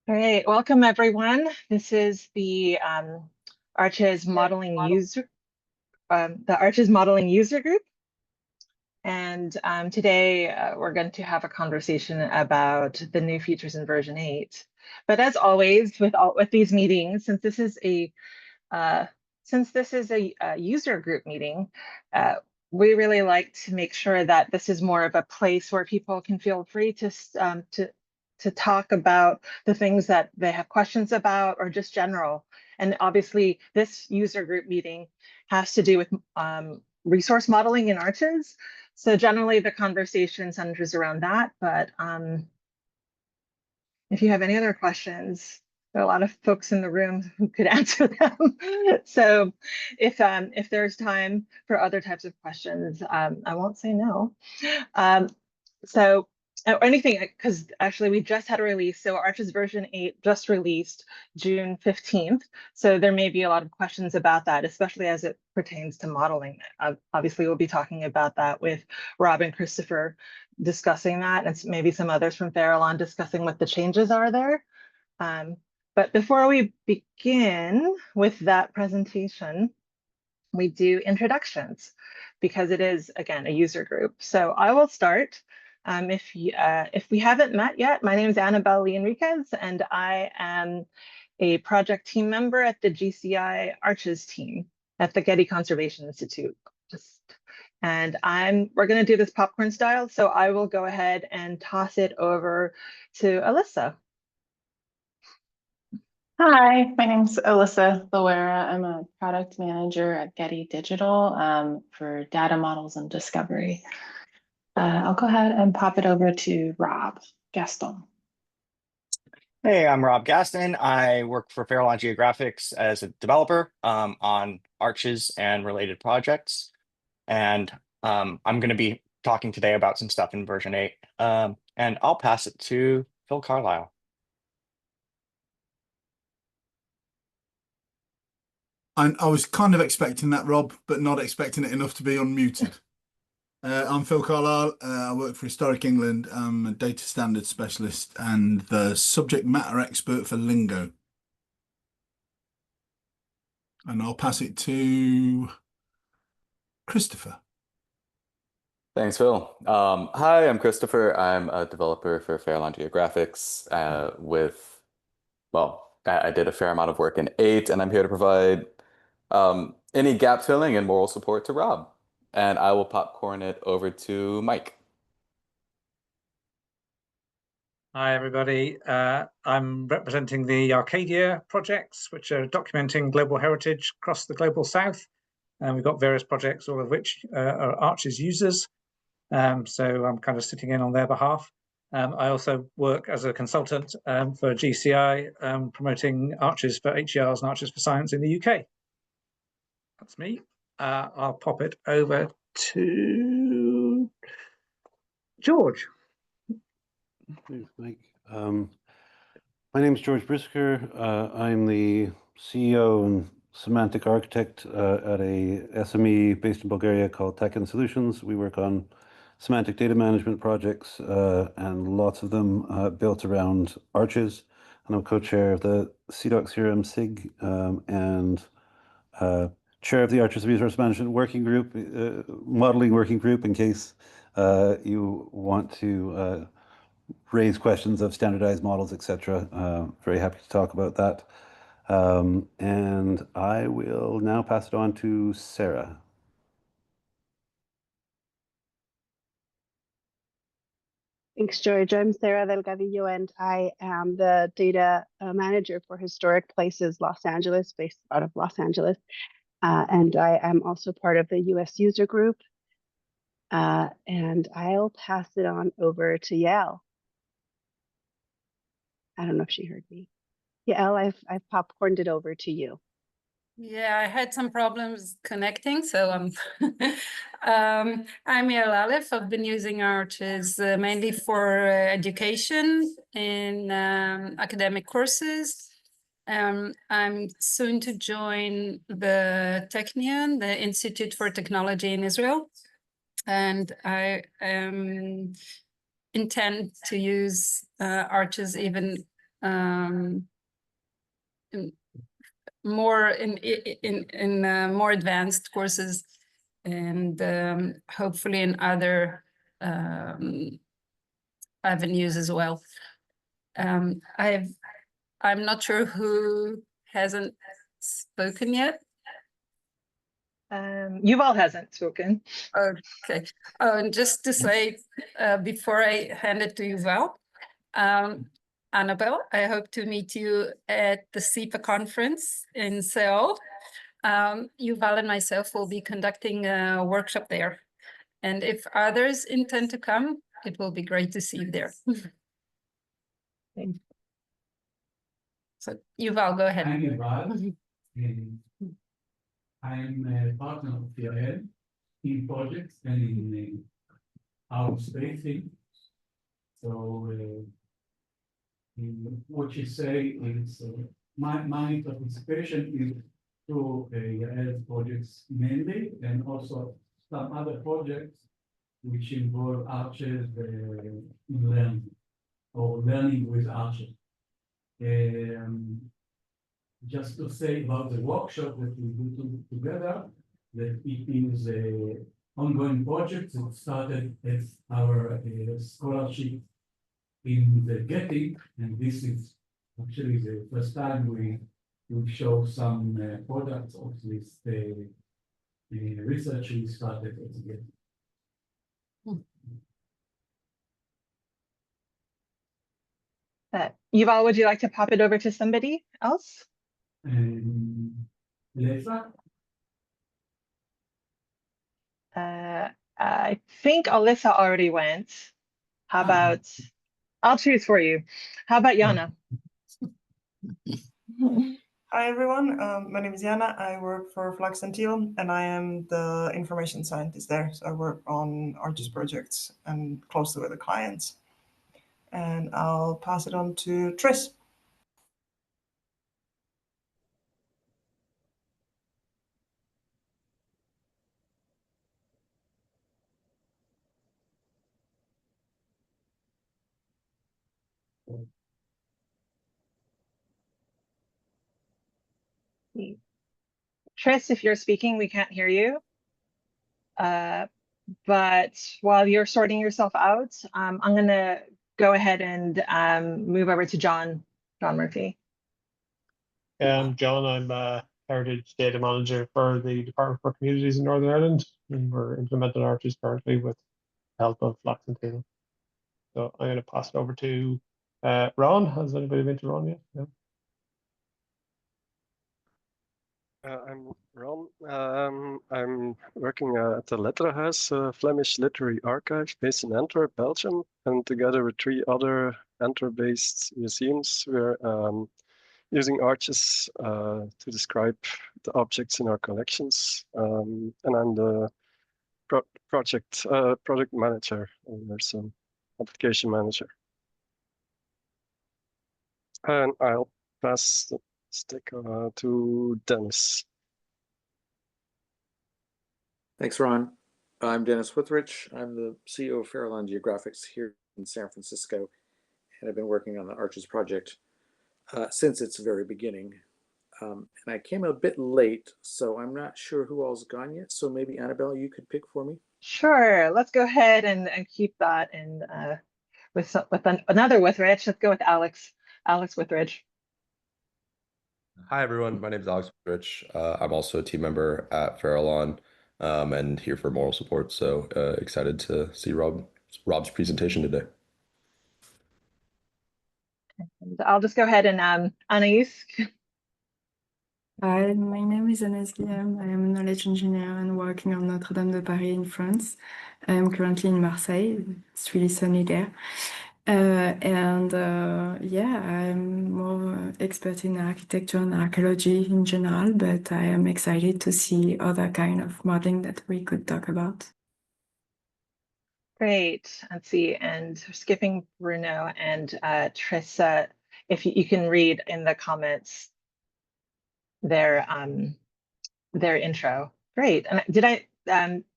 All right, welcome everyone. This is the Arches modeling user, group, and today we're going to have a conversation about the new features in version 8. But as always, with these meetings, since this is a user group meeting, we really like to make sure that this is more of a place where people can feel free to talk about the things that they have questions about or just general. And obviously this user group meeting has to do with resource modeling in Arches. So generally the conversation centers around that, but if you have any other questions, there are a lot of folks in the room who could answer them. So if there's time for other types of questions, I won't say no. Or anything, because actually we just had a release. So Arches version 8 just released June 15th. So there may be a lot of questions about that, especially as it pertains to modeling. Obviously, we'll be talking about that with Rob and Christopher discussing that, and maybe some others from Farallon discussing what the changes are there. But before we begin with that presentation, we do introductions because it is, again, a user group. So I will start. If we haven't met yet, my name is Annabelle Lee Enriquez, and I am a project team member at the GCI Arches team at the Getty Conservation Institute. And we're going to do this popcorn style, so I will go ahead and toss it over to Alyssa. Hi, my name's Alyssa Loera. I'm a product manager at Getty Digital for data models and discovery. I'll go ahead and pop it over to Rob Gaston. Hey, I'm Rob Gaston. I work for Farallon Geographics as a developer on Arches and related projects. And I'm going to be talking today about some stuff in version 8. And I'll pass it to Phil Carlisle. I was kind of expecting that, Rob, but not expecting it enough to be unmuted. I'm Phil Carlisle. I work for Historic England. I'm a data standards specialist and the subject matter expert for Lingo. And I'll pass it to Christopher. Thanks, Phil. Hi, I'm Christopher. I'm a developer for Farallon Geographics I did a fair amount of work in 8, and I'm here to provide any gap filling and moral support to Rob. And I will popcorn it over to Mike. Hi, everybody. I'm representing the Arcadia projects, which are documenting global heritage across the global south. And we've got various projects, all of which are Arches users. So I'm kind of sitting in on their behalf. I also work as a consultant for GCI, promoting Arches for HERs and Arches for Science in the UK. That's me. I'll pop it over to George. Thanks, Mike. My name is George Brisker. I'm the CEO and semantic architect at a SME based in Bulgaria called Tech and Solutions. We work on semantic data management projects and lots of them built around Arches. And I'm co-chair of the CDOC CRM SIG and chair of the Arches Resource Management Working Group, modeling working group, in case you want to raise questions of standardized models, etc. Very happy to talk about that. And I will now pass it on to Sarah. Thanks, George. I'm Sarah Delgadillo, and I am the data manager for Historic Places Los Angeles, based out of Los Angeles. And I am also part of the US user group. And I'll pass it on over to Yael. I don't know if she heard me. Yael, I've popcorned it over to you. Yeah, I had some problems connecting, so I'm Yael Aleph. I've been using Arches mainly for education in academic courses. I'm soon to join the Technion, the Institute for Technology in Israel, and I intend to use Arches even more in more advanced courses, and hopefully in other avenues as well. I'm not sure who hasn't spoken yet. Yuval hasn't spoken. Okay. Oh, and just to say, before I hand it to Yuval, Annabelle, I hope to meet you at the SIPA conference in Seoul. Yuval and myself will be conducting a workshop there. And if others intend to come, it will be great to see you there. So Yuval, go ahead. I'm Yuval. I'm a partner of PRL in projects and in our spacing. So what you say is my participation is through PRL projects mainly, and also some other projects which involve archers in learning or learning with archers. Just to say about the workshop that we do together, that it is an ongoing project that started as our scholarship in the Getty, and this is actually the first time we show some products of this research we started at the Getty. Yuval, would you like to pop it over to somebody else? Lisa? I think Alyssa already went. How about, I'll choose for you. How about Yana? Hi everyone, my name is Yana. I work for Flux and Teal, and I am the information scientist there. So I work on ArcGIS projects and closely with the clients. And I'll pass it on to Tris. Tris, if you're speaking, we can't hear you. But while you're sorting yourself out, I'm going to go ahead and move over to John Murphy. John, I'm a Heritage Data Manager for the Department for Communities in Northern Ireland, and we're implementing ArcGIS currently with the help of Flux and Teal. So I'm going to pass it over to Ron. Has anybody been to Ron yet? No? I'm Ron. I'm working at the Letterenhuis, Flemish Literary Archive based in Antwerp, Belgium, and together with 3 other Antwerp-based museums, we're using ArcGIS to describe the objects in our collections. And I'm the project manager, or some application manager. And I'll pass the stick to Dennis. Thanks, Ron. I'm Dennis Withrich. I'm the CEO of Farallon Geographics here in San Francisco, and I've been working on the ArcGIS project since its very beginning. And I came a bit late, so I'm not sure who all's gone yet. So maybe Annabelle, you could pick for me. Sure. Let's go ahead and keep that in with another Withrich. Let's go with Alex Withrich. Hi, everyone. My name is Alex Withrich. I'm also a team member at Farallon and here for moral support. So excited to see Rob's presentation today. I'll just go ahead and Anais. Hi, my name is Anais Guillaume. I am a knowledge engineer and working on Notre Dame de Paris in France. I am currently in Marseille. It's really sunny there. Yeah, I'm more expert in architecture and archaeology in general, but I am excited to see other kind of modeling that we could talk about. Great. Let's see. And skipping Bruno and Trissa, if you can read in the comments their intro. Great. And did I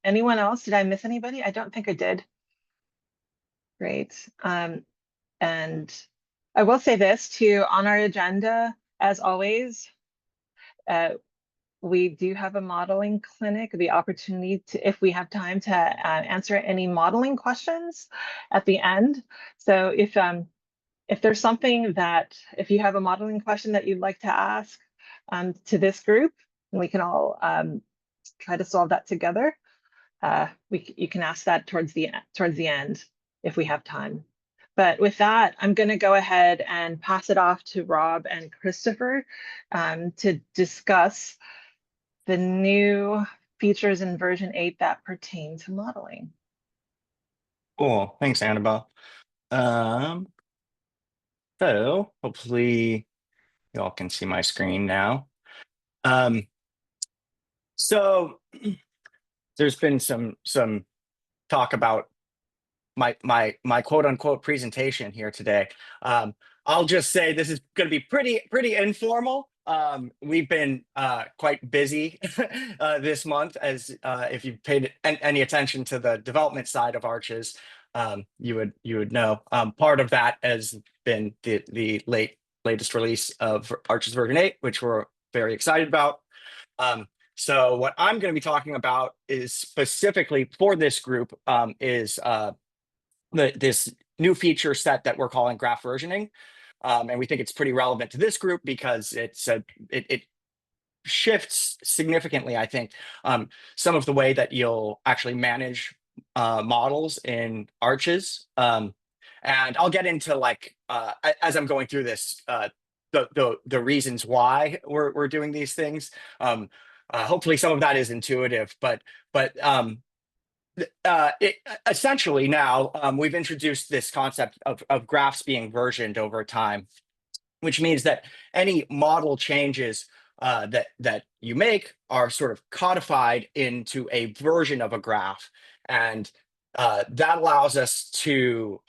anyone else? Did I miss anybody? I don't think I did. Great. And I will say this too, on our agenda, as always, we do have a modeling clinic, the opportunity to, if we have time, to answer any modeling questions at the end. So if there's something that, if you have a modeling question that you'd like to ask to this group, and we can all try to solve that together, you can ask that towards the end if we have time. But with that, I'm going to go ahead and pass it off to Rob and Christopher to discuss the new features in version 8 that pertain to modeling. Cool. Thanks, Annabelle. So hopefully y'all can see my screen now. So there's been some talk about my quote unquote presentation here today. I'll just say this is going to be pretty informal. We've been quite busy this month, as if you've paid any attention to the development side of Arches, you would know. Part of that has been the latest release of Arches version 8, which we're very excited about. So what I'm going to be talking about is specifically for this group is this new feature set that we're calling graph versioning. And we think it's pretty relevant to this group because it shifts significantly, I think, some of the way that you'll actually manage models in Arches. And I'll get into, like, as I'm going through this, the reasons why we're doing these things. Hopefully some of that is intuitive, but essentially now we've introduced this concept of graphs being versioned over time, which means that any model changes that you make are sort of codified into a version of a graph, and that allows us to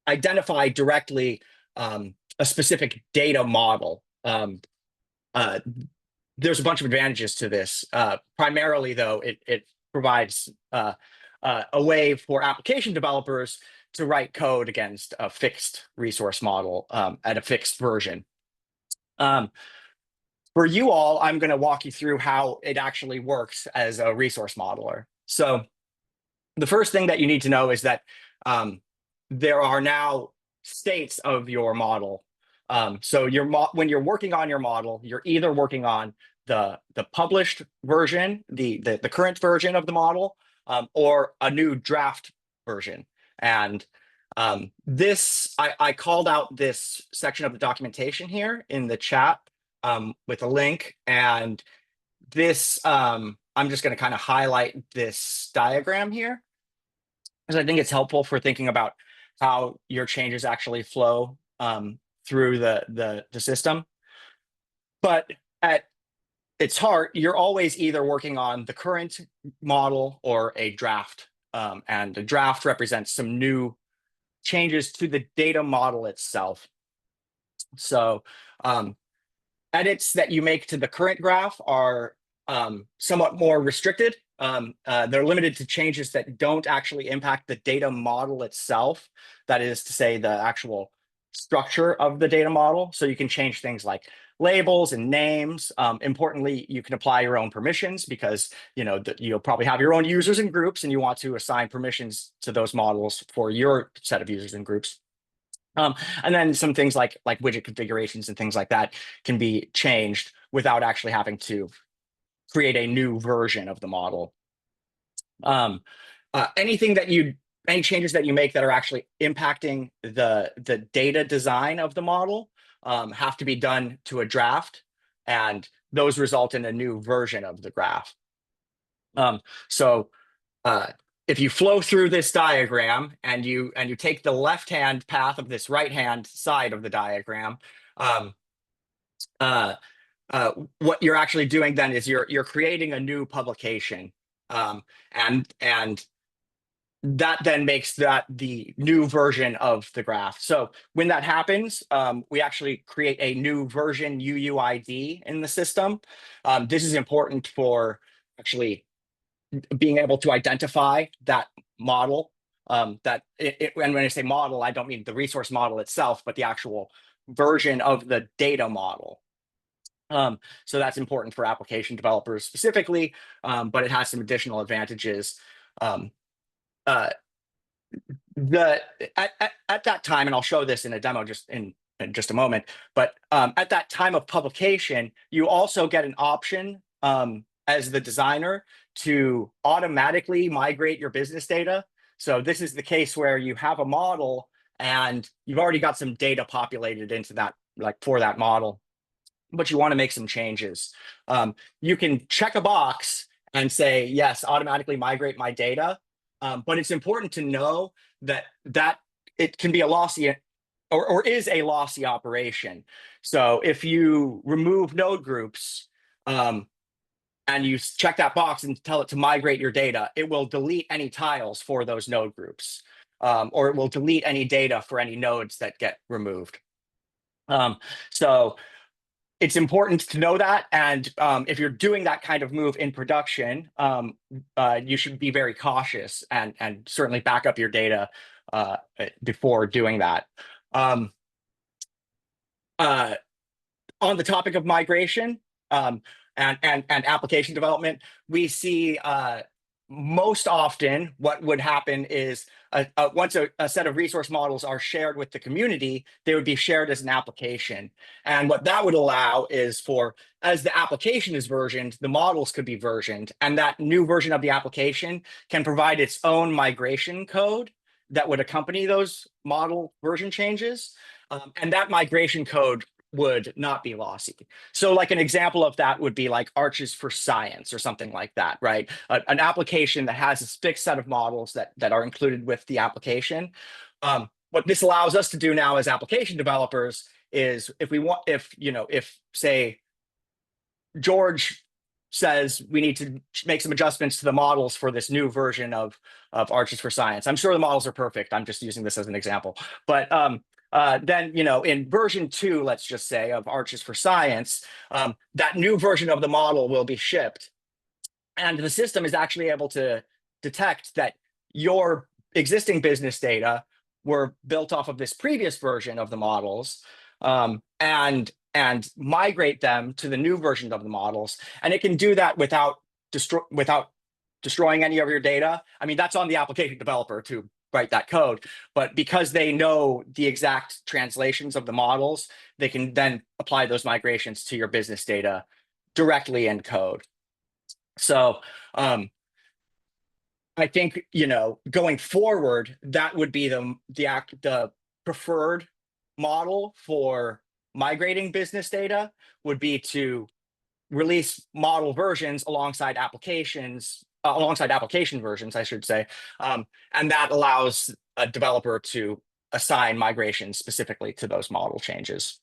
identify directly a specific data model. There's a bunch of advantages to this. Primarily, though, it provides a way for application developers to write code against a fixed resource model at a fixed version. For you all, I'm going to walk you through how it actually works as a resource modeler. So the first thing that you need to know is that there are now states of your model. So when you're working on your model, you're either working on the published version, the current version of the model, or a new draft version. And this, I called out this section of the documentation here in the chat with a link. And this, I'm just going to kind of highlight this diagram here, because I think it's helpful for thinking about how your changes actually flow through the system. But at its heart, you're always either working on the current model or a draft. And the draft represents some new changes to the data model itself. So edits that you make to the current graph are somewhat more restricted. They're limited to changes that don't actually impact the data model itself. That is to say, the actual structure of the data model. So you can change things like labels and names. Importantly, you can apply your own permissions, because you'll probably have your own users and groups, and you want to assign permissions to those models for your set of users and groups. And then some things like widget configurations and things like that can be changed without actually having to create a new version of the model. Any changes that you make that are actually impacting the data design of the model have to be done to a draft, and those result in a new version of the graph. If you flow through this diagram and you take the left-hand path of this right-hand side of the diagram, what you're actually doing then is you're creating a new publication, and that then makes that the new version of the graph. So when that happens, we actually create a new version UUID in the system. This is important for actually being able to identify that model that and when I say model, I don't mean the resource model itself, but the actual version of the data model. So that's important for application developers specifically, but it has some additional advantages. At that time, and I'll show this in a demo in just a moment, but at that time of publication, you also get an option as the designer to automatically migrate your business data. So this is the case where you have a model and you've already got some data populated into that, like for that model, but you want to make some changes. You can check a box and say, yes, automatically migrate my data. But it's important to know that it can be a lossy or is a lossy operation. So if you remove node groups and you check that box and tell it to migrate your data, it will delete any tiles for those node groups, or it will delete any data for any nodes that get removed. So it's important to know that, and if you're doing that kind of move in production, you should be very cautious and certainly back up your data before doing that. On the topic of migration and application development, we see most often what would happen is once a set of resource models are shared with the community, they would be shared as an application. And what that would allow is for, as the application is versioned, the models could be versioned, and that new version of the application can provide its own migration code that would accompany those model version changes. And that migration code would not be lossy. So like an example of that would be like Arches for Science or something like that, right? An application that has a fixed set of models that are included with the application. What this allows us to do now as application developers is if say George says we need to make some adjustments to the models for this new version of Arches for Science. I'm sure the models are perfect. I'm just using this as an example. But then, in version 2, let's just say, of Arches for Science, that new version of the model will be shipped. And the system is actually able to detect that your existing business data were built off of this previous version of the models, and migrate them to the new version of the models. And it can do that without destroying any of your data. I mean, that's on the application developer to write that code, but because they know the exact translations of the models, they can then apply those migrations to your business data directly in code. So I think, going forward, that would be the preferred model for migrating business data, would be to release model versions alongside application versions, I should say. And that allows a developer to assign migrations specifically to those model changes.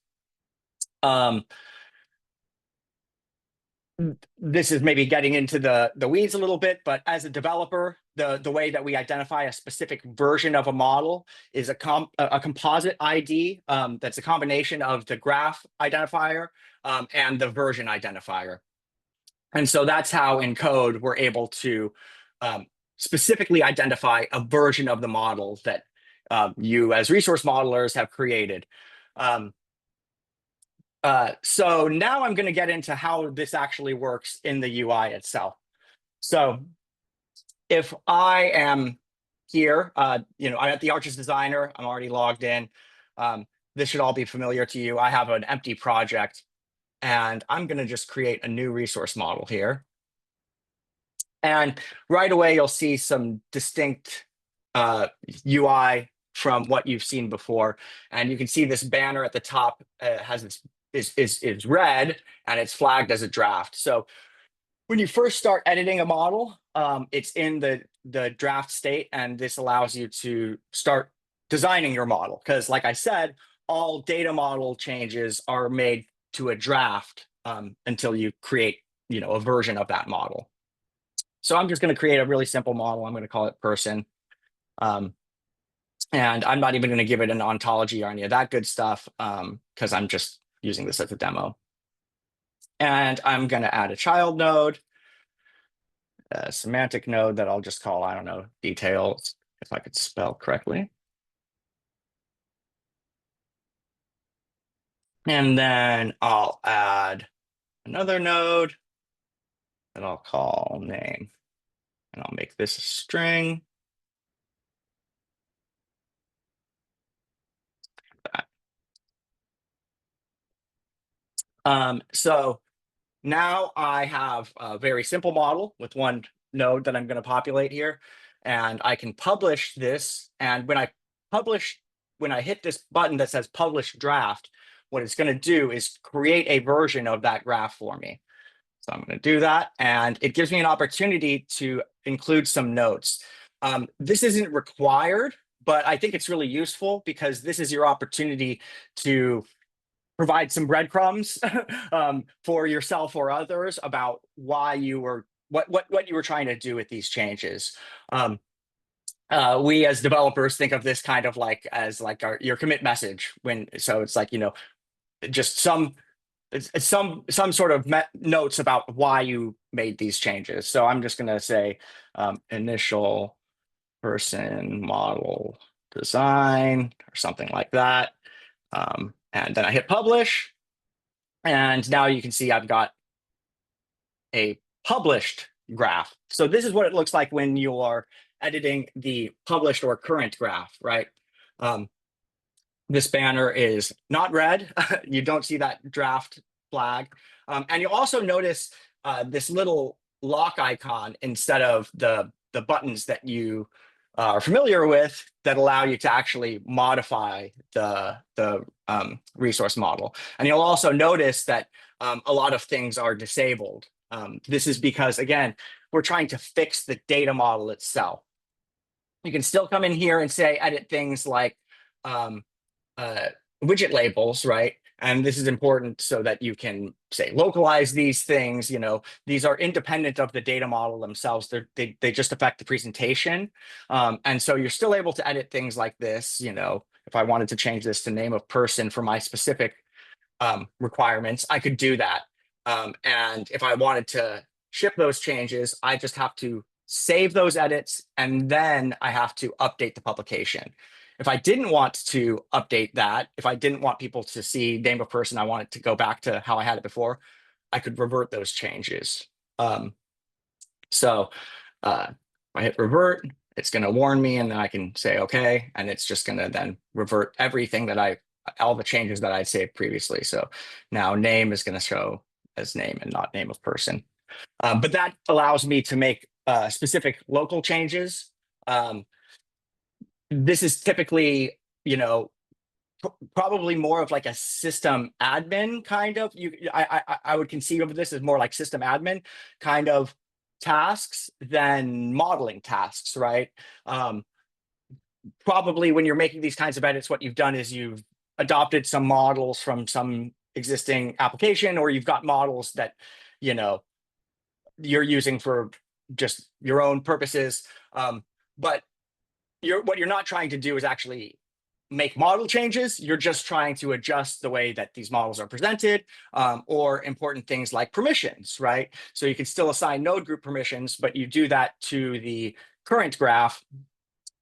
This is maybe getting into the weeds a little bit, but as a developer, the way that we identify a specific version of a model is a composite ID that's a combination of the graph identifier and the version identifier. And so that's how in code we're able to specifically identify a version of the model that you as resource modelers have created. So now I'm going to get into how this actually works in the UI itself. So if I am here, I'm at the Arches Designer, I'm already logged in. This should all be familiar to you. I have an empty project, and I'm going to just create a new resource model here. And right away, you'll see some distinct UI from what you've seen before. And you can see this banner at the top has this is red, and it's flagged as a draft. So when you first start editing a model, it's in the draft state, and this allows you to start designing your model. Because like I said, all data model changes are made to a draft until you create a version of that model. So I'm just going to create a really simple model. I'm going to call it person. And I'm not even going to give it an ontology or any of that good stuff because I'm just using this as a demo. And I'm going to add a child node, a semantic node that I'll just call, I don't know, details. if I could spell correctly. And then I'll add another node that I'll call name. And I'll make this a string. So now I have a very simple model with one node that I'm going to populate here. And I can publish this. And when I hit this button that says publish draft, what it's going to do is create a version of that graph for me. So I'm going to do that. And it gives me an opportunity to include some notes. This isn't required, but I think it's really useful because this is your opportunity to provide some breadcrumbs for yourself or others about why you were what you were trying to do with these changes. We as developers think of this kind of like as like your commit message so it's like, just some sort of notes about why you made these changes. So I'm just going to say initial person model design or something like that. And then I hit publish. And now you can see I've got a published graph. So this is what it looks like when you're editing the published or current graph, right? This banner is not red. You don't see that draft flag. And you'll also notice this little lock icon instead of the buttons that you are familiar with that allow you to actually modify the resource model. And you'll also notice that a lot of things are disabled. This is because, again, we're trying to fix the data model itself. You can still come in here and say, edit things like widget labels, right? And this is important so that you can say localize these things. These are independent of the data model themselves. They just affect the presentation. And so you're still able to edit things like this. If I wanted to change this to name of person for my specific requirements, I could do that. And if I wanted to ship those changes, I just have to save those edits, and then I have to update the publication. If I didn't want to update that, if I didn't want people to see name of person, I want it to go back to how I had it before, I could revert those changes. So if I hit revert, it's going to warn me, and then I can say okay, and it's just going to then revert everything that all the changes that I saved previously. So now name is going to show as name and not name of person. But that allows me to make specific local changes. This is typically, probably more of like a system admin kind of. I would conceive of this as more like system admin kind of tasks than modeling tasks, right? Probably when you're making these kinds of edits, what you've done is you've adopted some models from some existing application, or you've got models that, you're using for just your own purposes. But what you're not trying to do is actually make model changes. You're just trying to adjust the way that these models are presented, or important things like permissions, right? So you can still assign node group permissions, but you do that to the current graph.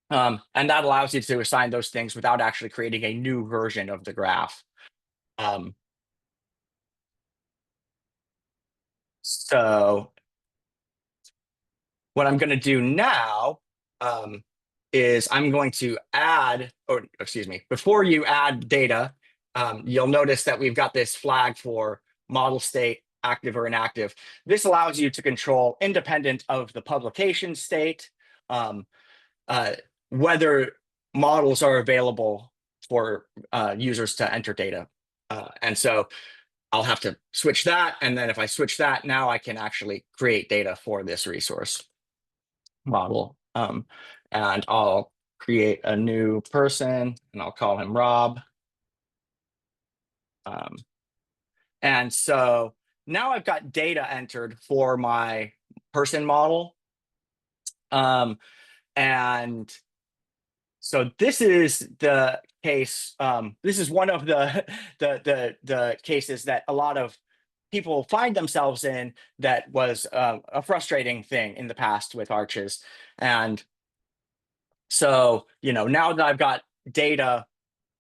And that allows you to assign those things without actually creating a new version of the graph. So what I'm going to do now is I'm going to add, or excuse me, before you add data, you'll notice that we've got this flag for model state, active or inactive. This allows you to control, independent of the publication state, whether models are available for users to enter data. And so I'll have to switch that. And then if I switch that, now I can actually create data for this resource model. And I'll create a new person and I'll call him Rob. And so now I've got data entered for my person model. And so this is the case. This is one of the cases that a lot of people find themselves in that was a frustrating thing in the past with arches. And So, now that I've got data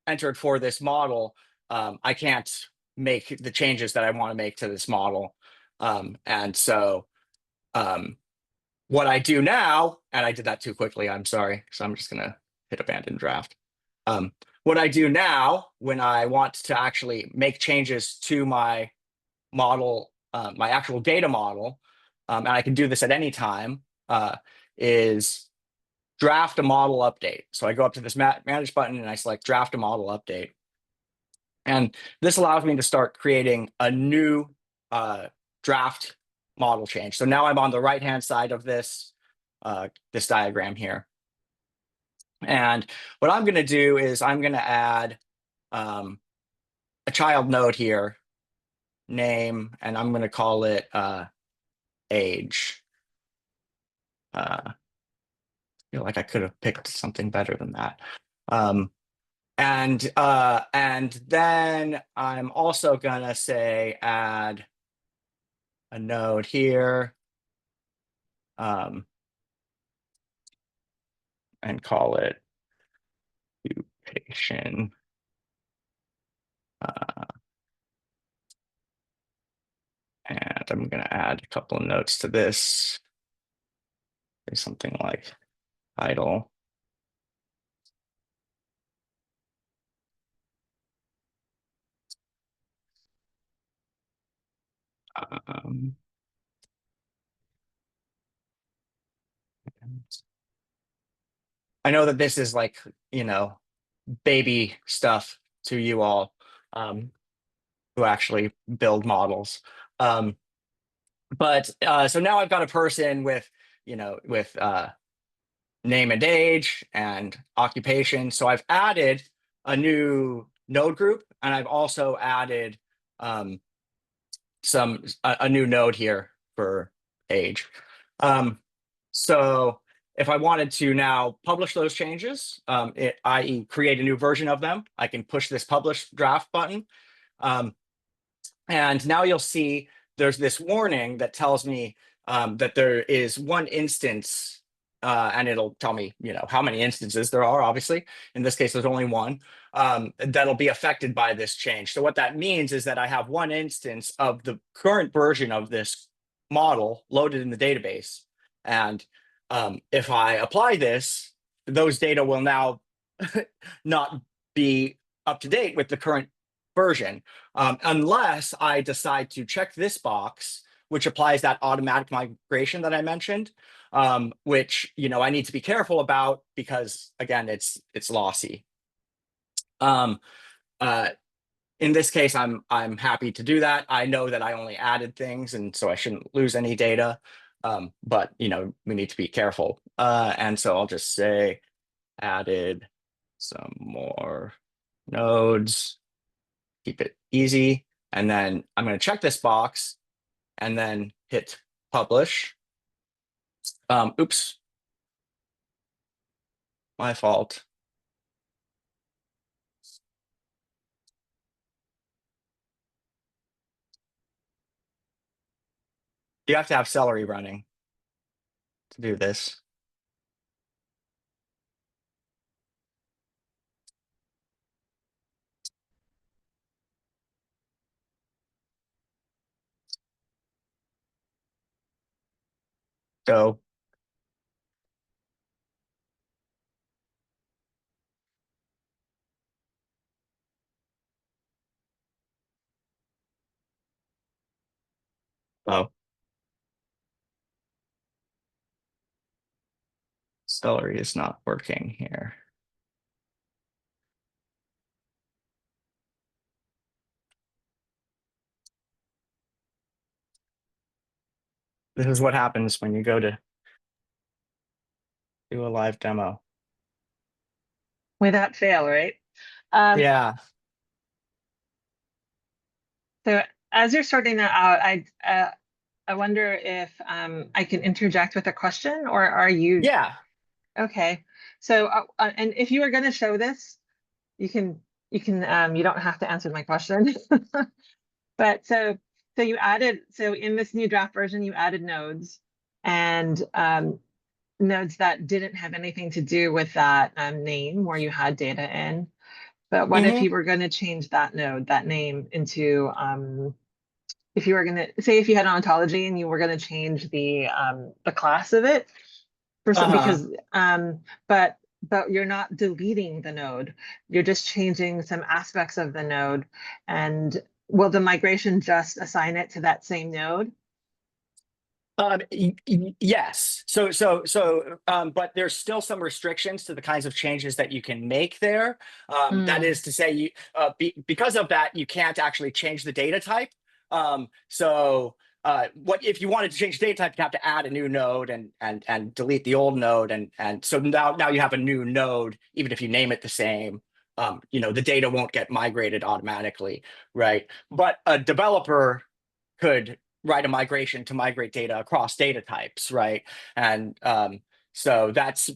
entered for this model, I can't make the changes that I want to make to this model. And so what I do now, and I did that too quickly, I'm sorry, so I'm just gonna hit abandon draft. What I do now when I want to actually make changes to my model, my actual data model, and I can do this at any time, is draft a model update. So I go up to this manage button and I select draft a model update. And this allows me to start creating a new draft model change. So now I'm on the right-hand side of this, this diagram here. And what I'm going to do is I'm going to add a child node here, name, and I'm going to call it age. I feel like I could have picked something better than that. And then I'm also going to say add a node here, and call it occupation. And I'm going to add a couple of notes to this. Say something like title. I know that this is like, baby stuff to you all who actually build models. But so now I've got a person with, with name and age and occupation. So I've added a new node group, and I've also added a new node here for age. So if I wanted to now publish those changes, i.e. create a new version of them, I can push this publish draft button. And now you'll see there's this warning that tells me that there is one instance, and it'll tell me, how many instances there are, obviously. In this case, there's only one, that'll be affected by this change. So what that means is that I have one instance of the current version of this model loaded in the database. And if I apply this, those data will now not be up to date with the current version, unless I decide to check this box, which applies that automatic migration that I mentioned, which I need to be careful about because again, it's lossy. In this case, I'm happy to do that. I know that I only added things, and so I shouldn't lose any data. But we need to be careful. And so I'll just say added some more nodes. Keep it easy. And then I'm going to check this box and then hit publish. Oops. My fault. You have to have Celery running to do this. So Celery is not working here. This is what happens when you go to do a live demo. Without fail, right? Yeah. So as you're sorting that out, I wonder if I can interject with a question, or are you? Yeah. Okay. So and if you are going to show this, you don't have to answer my question. But so you added, so in this new draft version, you added nodes, and nodes that didn't have anything to do with that name where you had data in. But what if you were going to change that node, that name into, if you were going to say if you had an ontology and you were going to change the class of it, because but you're not deleting the node, you're just changing some aspects of the node, and will the migration just assign it to that same node? Yes. But there's still some restrictions to the kinds of changes that you can make there. That is to say, because of that, you can't actually change the data type. What if you wanted to change data type, you have to add a new node and delete the old node, and so now you have a new node, even if you name it the same. The data won't get migrated automatically, right? But a developer could write a migration to migrate data across data types, right? And so that's,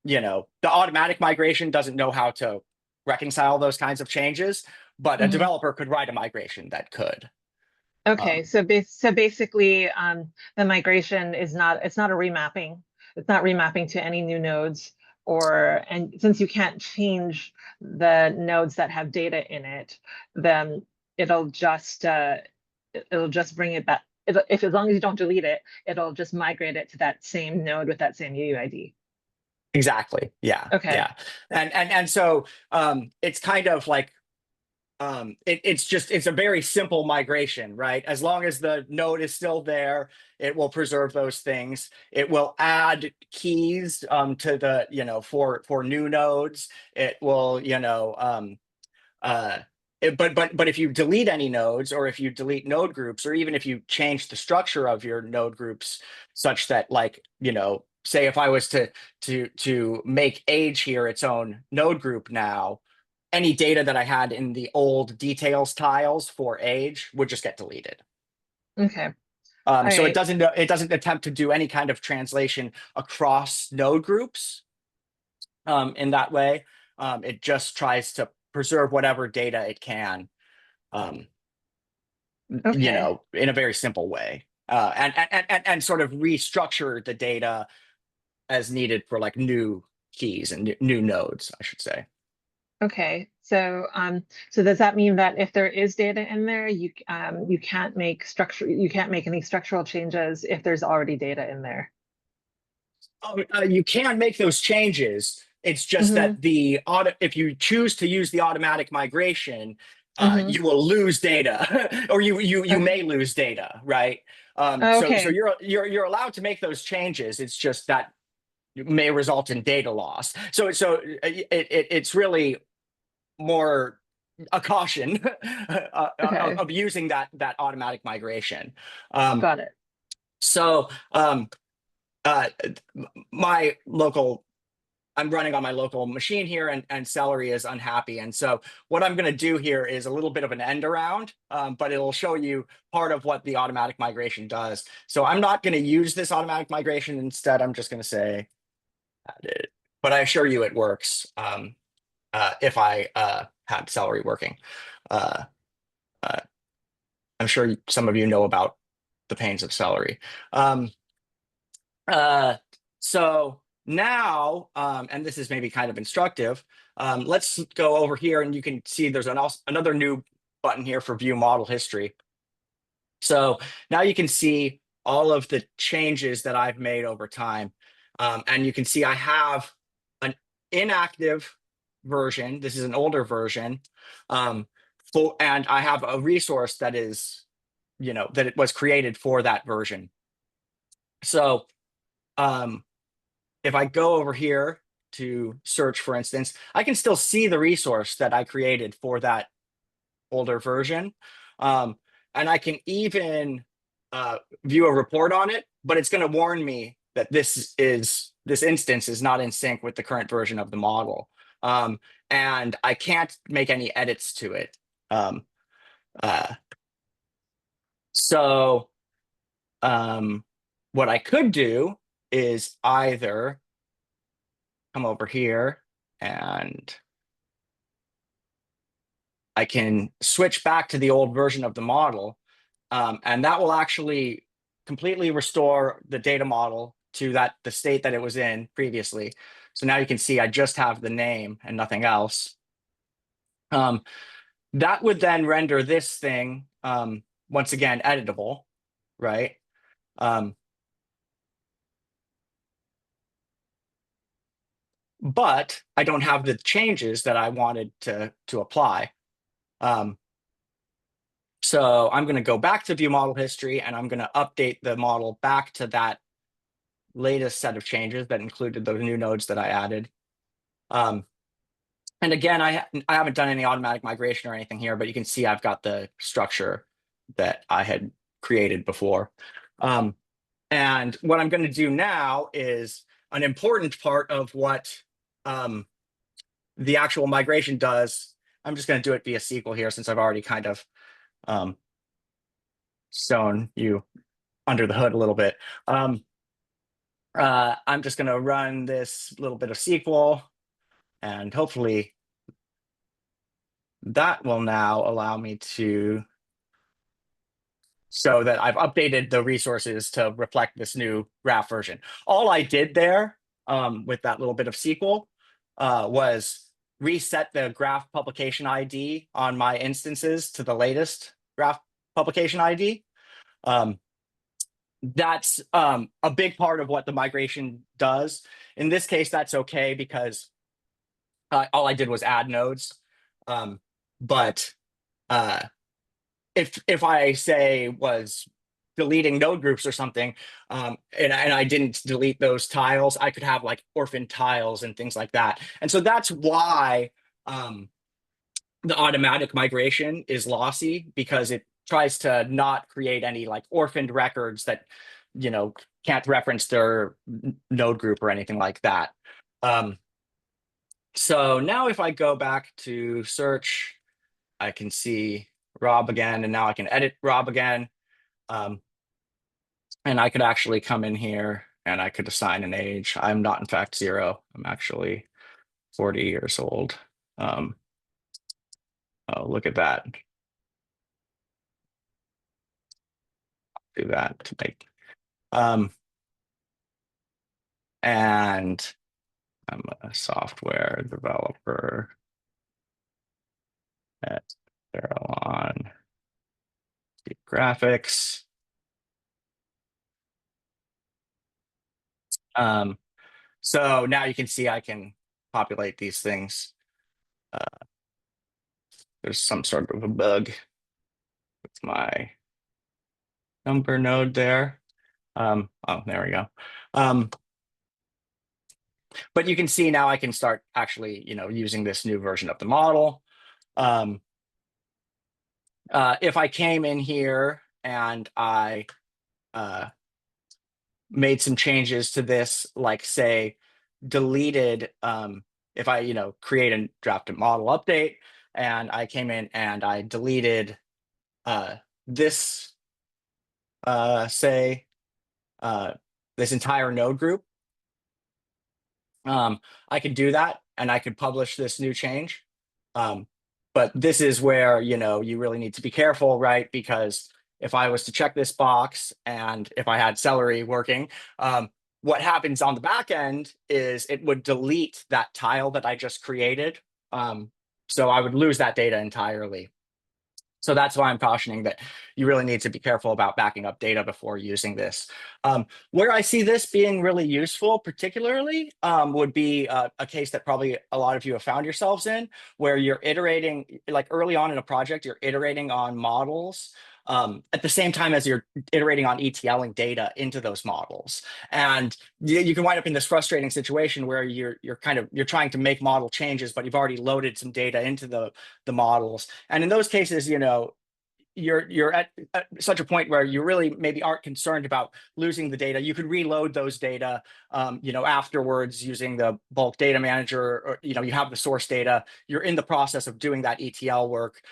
the automatic migration doesn't know how to reconcile those kinds of changes, but a developer could write a migration that could. Okay, so basically, the migration is not, it's not a remapping. It's not remapping to any new nodes, and since you can't change the nodes that have data in it, then it'll just bring it back. If as long as you don't delete it, it'll just migrate it to that same node with that same UUID. Exactly. Yeah. Okay. Yeah. And so it's kind of like it's a very simple migration, right? As long as the node is still there, it will preserve those things. It will add keys to the, for new nodes. It will, but if you delete any nodes, or if you delete node groups, or even if you change the structure of your node groups such that, like, say if I was to make age here its own node group now, any data that I had in the old details tiles for age would just get deleted. Okay. So it doesn't attempt to do any kind of translation across node groups in that way. It just tries to preserve whatever data it can, in a very simple way, and sort of restructure the data as needed for like new keys and new nodes, I should say. Okay, so does that mean that if there is data in there, you can't make any structural changes if there's already data in there? You can make those changes. It's just that if you choose to use the automatic migration, you will lose data, or you may lose data, right? So you're allowed to make those changes. It's just that may result in data loss. So it's really more a caution of using that automatic migration. Got it. So I'm running on my local machine here, and Celery is unhappy. And so what I'm going to do here is a little bit of an end around, but it'll show you part of what the automatic migration does. So I'm not going to use this automatic migration. Instead, I'm just going to say add it. But I assure you it works if I had Celery working. I'm sure some of you know about the pains of Celery. So now, and this is maybe kind of instructive, let's go over here, and you can see there's another new button here for view model history. So now you can see all of the changes that I've made over time. And you can see I have an inactive version. This is an older version. And I have a resource that is, that it was created for that version. So if I go over here to search, for instance, I can still see the resource that I created for that older version. And I can even view a report on it, but it's going to warn me that this instance is not in sync with the current version of the model. And I can't make any edits to it. So what I could do is either come over here, and I can switch back to the old version of the model, and that will actually completely restore the data model to the state that it was in previously. So now you can see I just have the name and nothing else. That would then render this thing, once again, editable, right? But I don't have the changes that I wanted to apply. So I'm going to go back to view model history, and I'm going to update the model back to that latest set of changes that included those new nodes that I added. And again, I haven't done any automatic migration or anything here, but you can see I've got the structure that I had created before. And what I'm going to do now is an important part of what the actual migration does. I'm just going to do it via SQL here, since I've already kind of shown you under the hood a little bit. I'm just going to run this little bit of SQL, and hopefully that will now allow me to show that I've updated the resources to reflect this new graph version. All I did there with that little bit of SQL was reset the graph publication ID on my instances to the latest graph publication ID. That's a big part of what the migration does. In this case, that's okay because all I did was add nodes. But if I say was deleting node groups or something, and I didn't delete those tiles, I could have like orphan tiles and things like that. And so that's why the automatic migration is lossy, because it tries to not create any like orphaned records that, you know, can't reference their node group or anything like that. So now if I go back to search, I can see Rob again, and now I can edit Rob again. And I could actually come in here and I could assign an age. I'm not in fact 0. I'm actually 40 years old. Oh, look at that. Do that to make, and I'm a software developer at Farallon Graphics. So now you can see I can populate these things. There's some sort of a bug with my number node there. Oh, there we go. But you can see now I can start actually, you know, using this new version of the model. If I came in here and I made some changes to this, like say deleted, if I, you know, create and draft a model update, and I came in and I deleted this, say, this entire node group, I could do that and I could publish this new change. But this is where, you know, you really need to be careful, right? Because if I was to check this box and if I had Celery working, what happens on the back end is it would delete that tile that I just created. So I would lose that data entirely. So that's why I'm cautioning that you really need to be careful about backing up data before using this. Where I see this being really useful, particularly, would be a case that probably a lot of you have found yourselves in, where you're iterating, like early on in a project, you're iterating on models at the same time as you're iterating on ETLing data into those models. And you can wind up in this frustrating situation where you're trying to make model changes, but you've already loaded some data into the models. And in those cases, you know, you're at such a point where you really maybe aren't concerned about losing the data. You could reload those data, you know, afterwards using the bulk data manager, or, you know, you have the source data, you're in the process of doing that ETL work.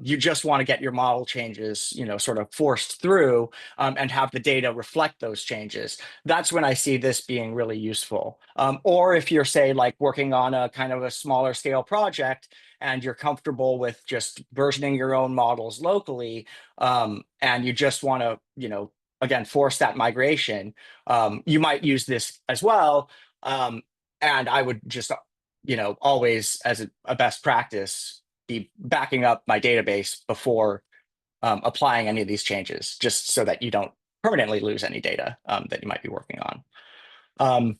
You just want to get your model changes, you know, sort of forced through and have the data reflect those changes. That's when I see this being really useful. Or if you're, say, like working on a kind of a smaller scale project and you're comfortable with just versioning your own models locally, and you just want to, you know, again, force that migration, you might use this as well. And I would just, always as a best practice, be backing up my database before applying any of these changes, just so that you don't permanently lose any data that you might be working on.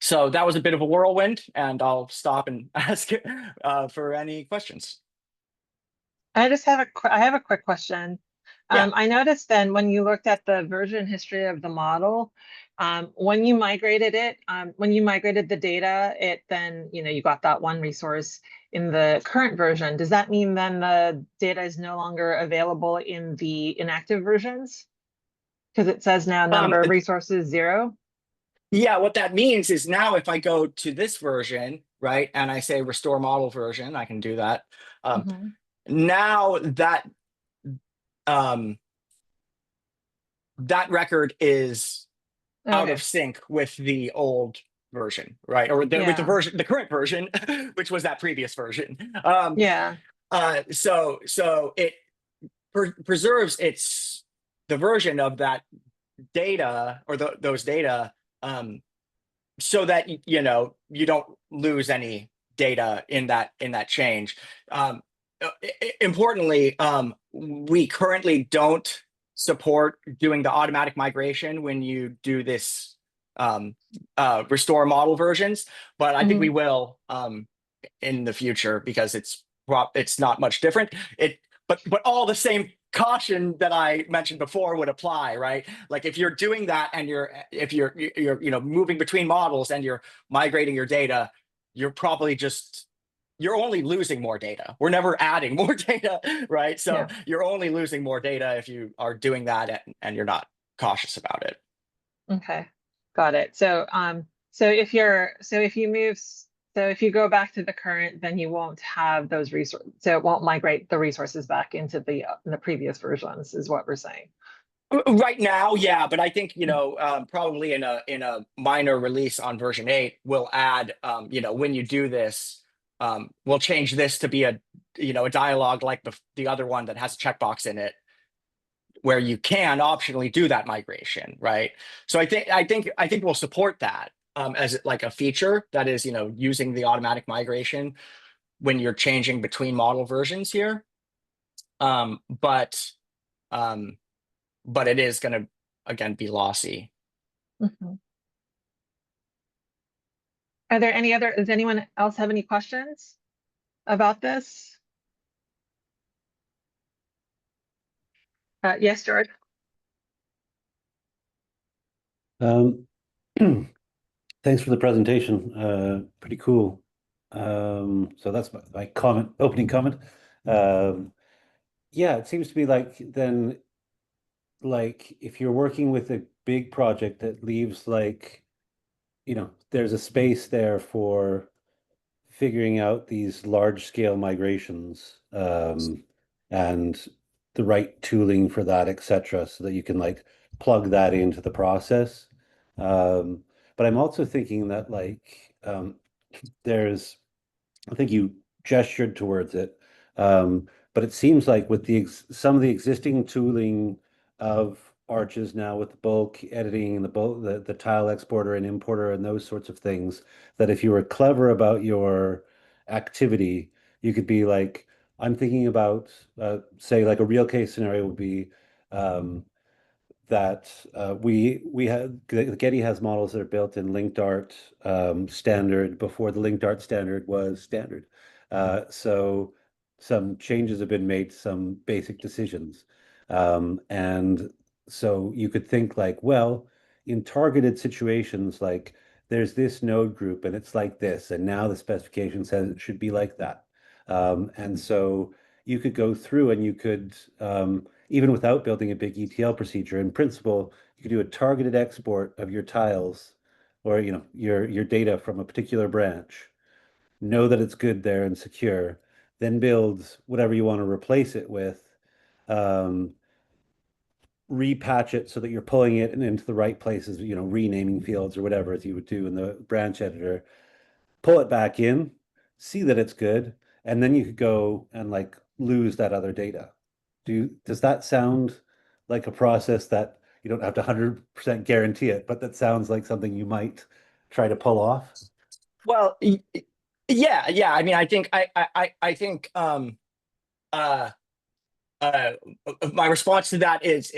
So that was a bit of a whirlwind, and I'll stop and ask for any questions. I have a quick question. Yeah. I noticed then when you looked at the version history of the model, when you migrated the data, it then, you got that one resource in the current version. Does that mean then the data is no longer available in the inactive versions? Because it says now number of resources 0. Yeah, what that means is now if I go to this version, right, and I say restore model version, I can do that. Now that that record is out of sync with the old version, right? Or with the current version, which was that previous version. So it preserves the version of that data or those data, so that you don't lose any data in that change. Importantly, we currently don't support doing the automatic migration when you do this restore model versions, but I think we will in the future, because it's not much different. But all the same caution that I mentioned before would apply, right? Like if you're doing that and if you're moving between models and you're migrating your data, you're only losing more data. We're never adding more data, right? So you're only losing more data if you are doing that and you're not cautious about it. Okay, got it. So if you go back to the current, then you won't have those resources. So it won't migrate the resources back into the previous versions, is what we're saying. Right now, yeah, but I think probably in a minor release on version 8, we'll add when you do this, we'll change this to be a dialogue like the other one that has a checkbox in it, where you can optionally do that migration, right? So I think we'll support that as like a feature that is using the automatic migration when you're changing between model versions here, but it is going to again be lossy. Does anyone else have any questions about this? Yes, George. Thanks for the presentation. Pretty cool. So that's my opening comment. Yeah, it seems to me like then, like if you're working with a big project that leaves there's a space there for figuring out these large scale migrations, and the right tooling for that, etc., so that you can plug that into the process. But I'm also thinking that I think you gestured towards it, but it seems like with some of the existing tooling of Arches now, with the bulk editing and the tile exporter and importer and those sorts of things, that if you were clever about your activity, you could be like, I'm thinking about, say, like a real case scenario would be that we have Getty has models that are built in linked art standard before the linked art standard was standard. So some changes have been made, some basic decisions, and so you could think well, in targeted situations, there's this node group and it's like this, and now the specification says it should be like that, and so you could go through and you could, even without building a big ETL procedure, in principle, you could do a targeted export of your tiles or your data from a particular branch, know that it's good there and secure, then build whatever you want to replace it with, repatch it so that you're pulling it into the right places, renaming fields or whatever, as you would do in the branch editor, pull it back in, see that it's good, and then you could go and lose that other data. Does that sound like a process that you don't have to 100% guarantee it, but that sounds like something you might try to pull off? Well, yeah. I mean, I think uh my response to that is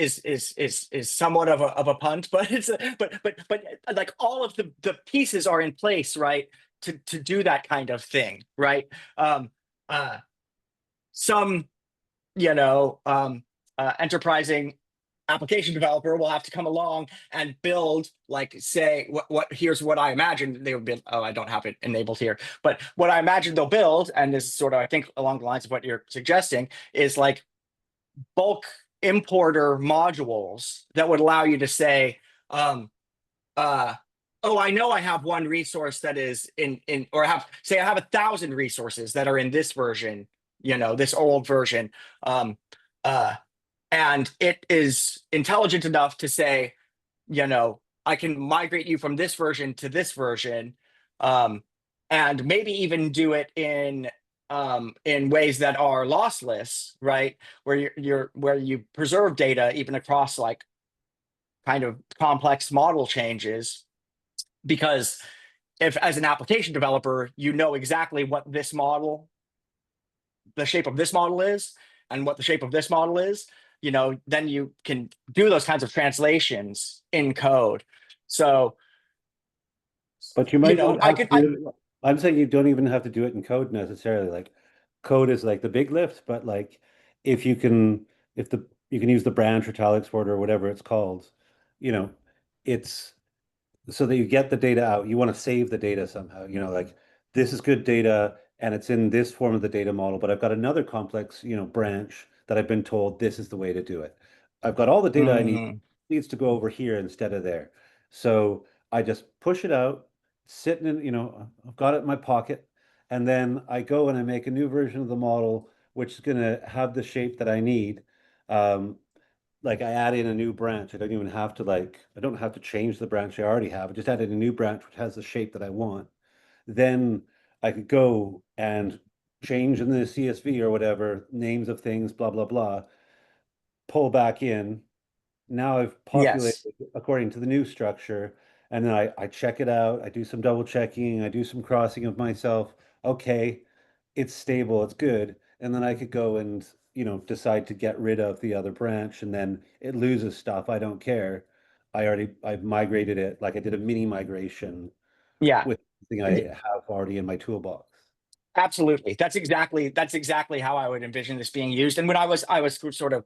somewhat of a punt, but it's but like all of the pieces are in place, right, to do that kind of thing, right? Uh some, you know, enterprising application developer will have to come along and build, like, say, what here's what I imagine they would build. Oh, I don't have it enabled here, but what I imagine they'll build, and this is sort of, I think, along the lines of what you're suggesting, is like bulk importer modules that would allow you to say, uh, oh, I know I have one resource that is in, or I have 1,000 resources that are in this version, you know, this old version. Um, uh, and it is intelligent enough to say, you know, I can migrate you from this version to this version, um, and maybe even do it in ways that are lossless, right? Where where you preserve data even across like kind of complex model changes, because if as an application developer you know exactly what this model, the shape of this model is, and what the shape of this model is, you know, then you can do those kinds of translations in code. So, But you you might know, not have to do it. I'm saying you don't even have to do it in code necessarily. Like code is like the big lift, but like if you can, if the you can use the branch or tile exporter or whatever it's called, you know, it's so that you get the data out. You want to save the data somehow. You know, like this is good data and it's in this form of the data model, but I've got another complex, you know, branch that I've been told this is the way to do it. I've got all the data I need. Mhm. Needs to go over here instead of there. So I just push it out, sitting in, you know, I've got it in my pocket, and then I go and I make a new version of the model, which is going to have the shape that I need. Um, like I add in a new branch. I don't even have to I don't have to change the branch I already have. I just added a new branch which has the shape that I want. Then I could go and change in the CSV or whatever, names of things, blah, blah, blah, pull back in. Now I've populated Yes. according to the new structure, and then I check it out. I do some double checking. I do some crossing of myself. Okay, it's stable. It's good. And then I could go and, you know, decide to get rid of the other branch, and then it loses stuff. I don't care. I've migrated it. Like I did a mini migration Yeah. with something I have already in my toolbox. Absolutely. That's exactly how I would envision this being used. And when I was sort of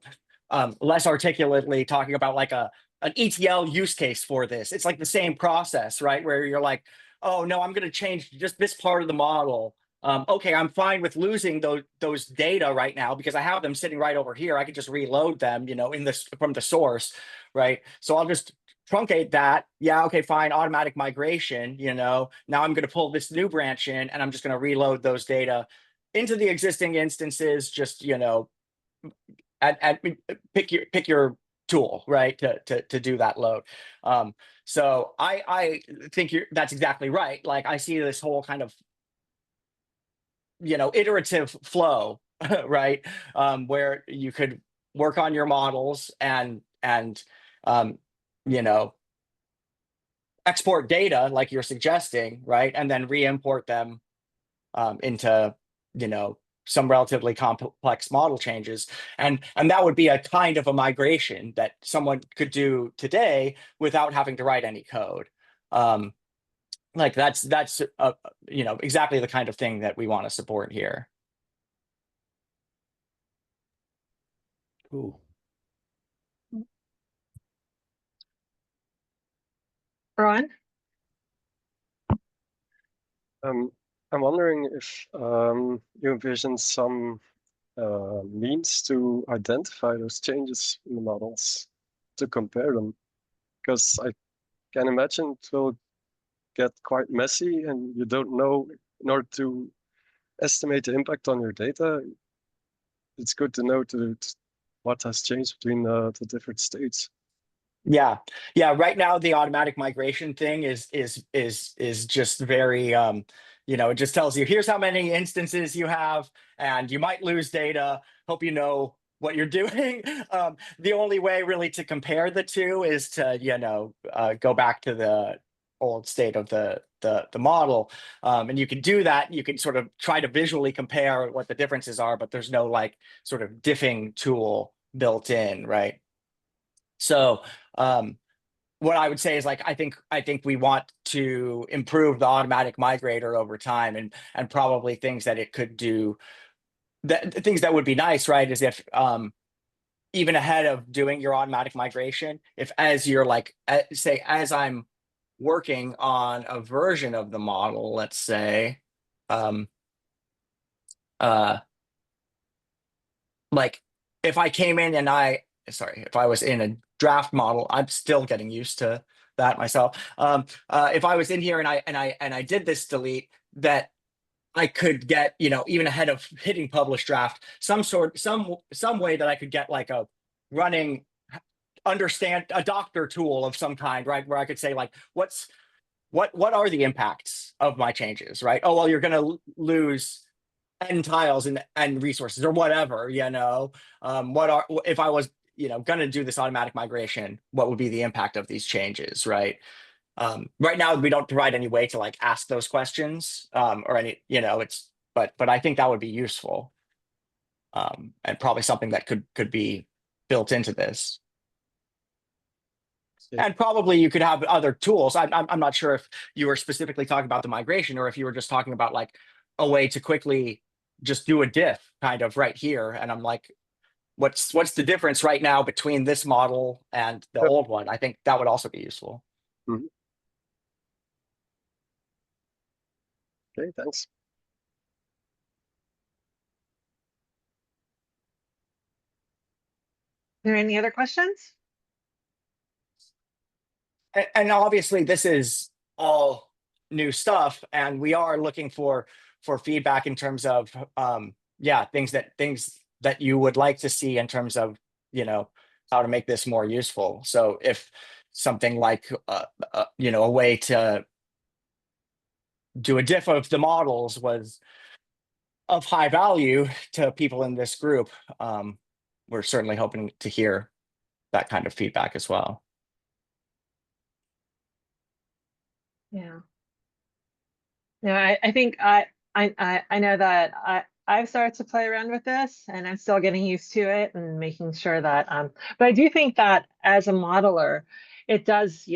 less articulately talking about like an ETL use case for this, it's like the same process, right? Where you're like, oh no, I'm going to change just this part of the model. Okay, I'm fine with losing those data right now because I have them sitting right over here. I could just reload them, you know, in this from the source, right? So I'll just truncate that. Yeah, okay, fine. Automatic migration, you know. Now I'm going to pull this new branch in and I'm just going to reload those data into the existing instances, just, you know, at pick your tool, right, to do that load. So I think that's exactly right. Like I see this whole kind of, you know, iterative flow, right? Where you could work on your models and um, you know, export data like you're suggesting, right? And then re-import them into, you know, some relatively complex model changes. And that would be a kind of a migration that someone could do today without having to write any code. Like that's you know, exactly the kind of thing that we want to support here. Cool. Ron? I'm wondering if you envision some means to identify those changes in the models to compare them, because I can imagine it will get quite messy and you don't know. In order to estimate the impact on your data, it's good to know what has changed between the different states. Yeah. Right now, the automatic migration thing is just very you know, it just tells you here's how many instances you have, and you might lose data. Hope you know what you're doing. The only way really to compare the two is to, go back to the old state of the model. And you can do that. You can sort of try to visually compare what the differences are, but there's no like sort of diffing tool built in, right? So what I would say is like I think we want to improve the automatic migrator over time, and probably things that it could do, that things that would be nice, right, is if even ahead of doing your automatic migration, if as you're like say as I'm working on a version of the model, let's say, like if I came in and if I was in a draft model, I'm still getting used to that myself. If I was in here and I did this delete, that I could get, even ahead of hitting publish draft, some way that I could get like a running understand a doctor tool of some kind, right? Where I could say like, what are the impacts of my changes, right? Oh, well, you're going to lose N tiles and resources or whatever, if I was, going to do this automatic migration, what would be the impact of these changes, right? Right now, we don't provide any way to like ask those questions or any, but I think that would be useful and probably something that could be built into this. And probably you could have other tools. I'm not sure if you were specifically talking about the migration or if you were just talking about like a way to quickly just do a diff kind of right here. And I'm like, what's the difference right now between this model and the old one? I think that would also be useful. Mm-hmm. Okay, thanks. Are there any other questions? And obviously this is all new stuff, and we are looking for feedback in terms of things that you would like to see in terms of how to make this more useful. So if something like a way to do a diff of the models was of high value to people in this group, we're certainly hoping to hear that kind of feedback as well. Yeah. No, I think I know that I've started to play around with this, and I'm still getting used to it and making sure that but I do think that as a modeler, it does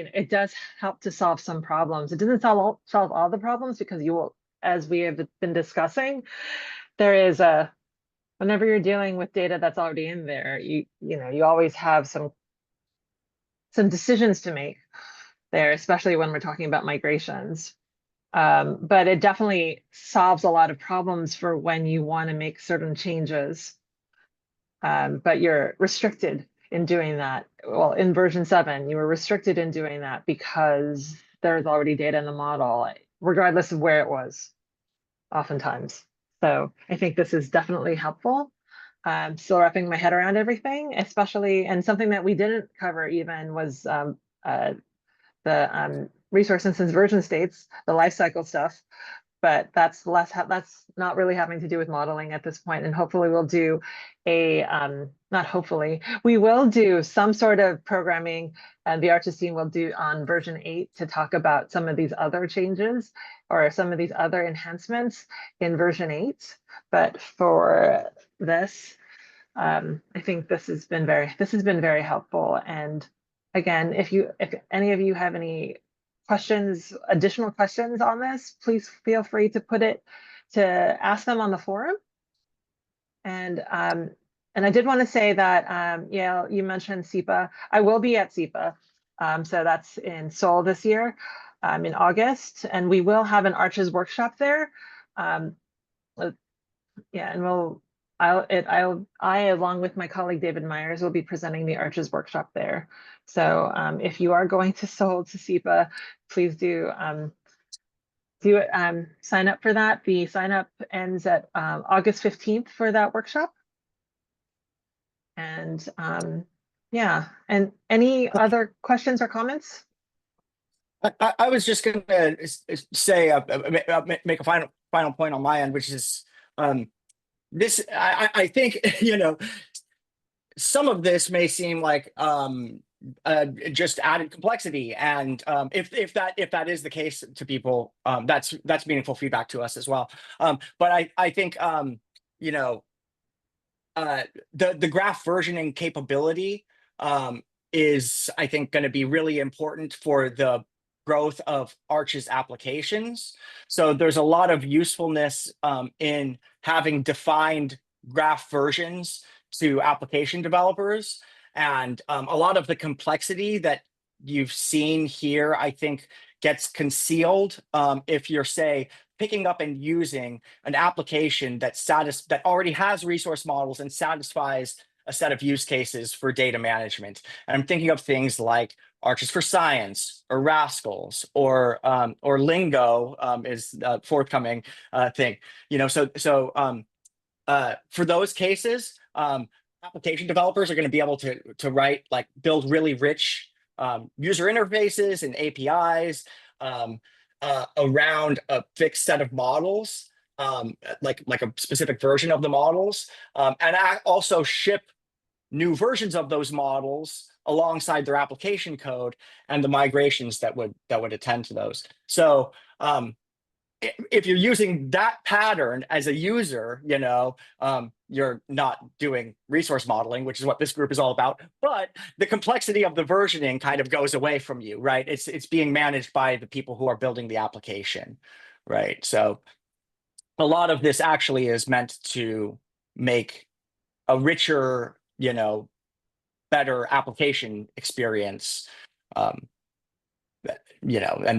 help to solve some problems. It doesn't solve all the problems, because you will, as we have been discussing, there is whenever you're dealing with data that's already in there, you always have some decisions to make there, especially when we're talking about migrations. But it definitely solves a lot of problems for when you want to make certain changes. But you're restricted in doing that. Well, in version 7, you were restricted in doing that because there's already data in the model, regardless of where it was, oftentimes. So I think this is definitely helpful. Still wrapping my head around everything, especially, and something that we didn't cover even was the resource instance version states, the lifecycle stuff, but that's not really having to do with modeling at this point. And hopefully we'll do we will do some sort of programming, and the Arches team will do on version 8 to talk about some of these other changes or some of these other enhancements in version 8. But for this, I think this has been very helpful. And again, if any of you have any additional questions on this, please feel free to ask them on the forum. And I did want to say that, you mentioned SEPA. I will be at SEPA. So that's in Seoul this year, in August, and we will have an Arches workshop there. And I, along with my colleague David Myers, will be presenting the Arches workshop there. So if you are going to Seoul to SEPA, please do sign up for that. The sign up ends at August 15th for that workshop. And and any other questions or comments? I was just going to say, make a final point on my end, which is this. I think some of this may seem like just added complexity, and if that is the case to people, that's meaningful feedback to us as well. But I think you know, the graph versioning capability is, I think, going to be really important for the growth of Arch's applications. So there's a lot of usefulness in having defined graph versions to application developers. And a lot of the complexity that you've seen here, I think, gets concealed if you're, say, picking up and using an application that already has resource models and satisfies a set of use cases for data management. And I'm thinking of things like Arches for Science or Rascals or Lingo is a forthcoming thing. For those cases, application developers are going to be able to build really rich user interfaces and APIs around a fixed set of models, like a specific version of the models, and also ship new versions of those models alongside their application code and the migrations that would attend to those. So if you're using that pattern as a user, you're not doing resource modeling, which is what this group is all about. But the complexity of the versioning kind of goes away from you, right? It's being managed by the people who are building the application, right? So a lot of this actually is meant to make a richer, better application experience, and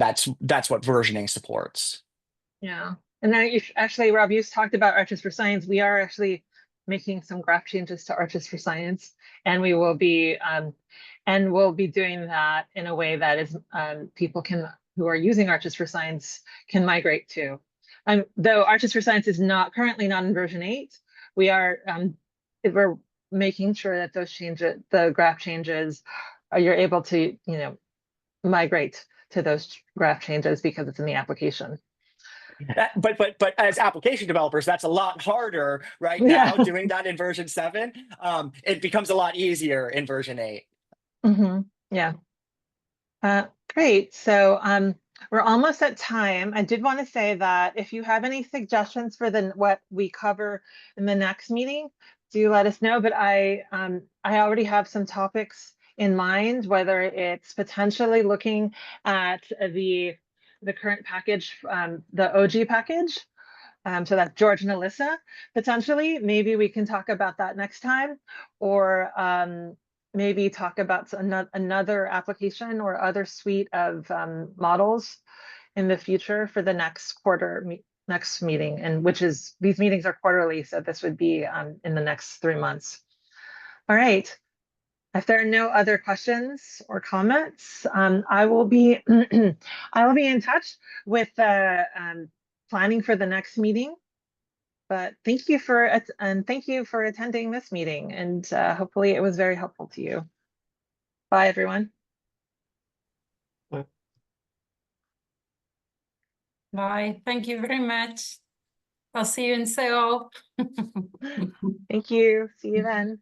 that's what versioning supports. Yeah, and then actually, Rob, you talked about Arches for Science. We are actually making some graph changes to Arches for Science, and we will be doing that in a way that is people who are using Arches for Science can migrate to. Though Arches for Science is currently not in version 8, we're making sure that those changes, the graph changes, you're able to migrate to those graph changes because it's in the application. But as application developers, that's a lot harder right now. Doing that in version 7, it becomes a lot easier in version 8. Mm-hmm. Yeah. Great. So we're almost at time. I did want to say that if you have any suggestions for what we cover in the next meeting, do let us know. But I already have some topics in mind, whether it's potentially looking at the current package, the OG package. So that's George and Alyssa, potentially. Maybe we can talk about that next time, or maybe talk about another application or other suite of models in the future for the next next meeting, and these meetings are quarterly, so this would be in the next 3 months. All right. If there are no other questions or comments, I will be in touch with planning for the next meeting. But thank you for attending this meeting, and hopefully it was very helpful to you. Bye, everyone. Bye. Thank you very much. I'll see you in Seoul. Thank you. See you then.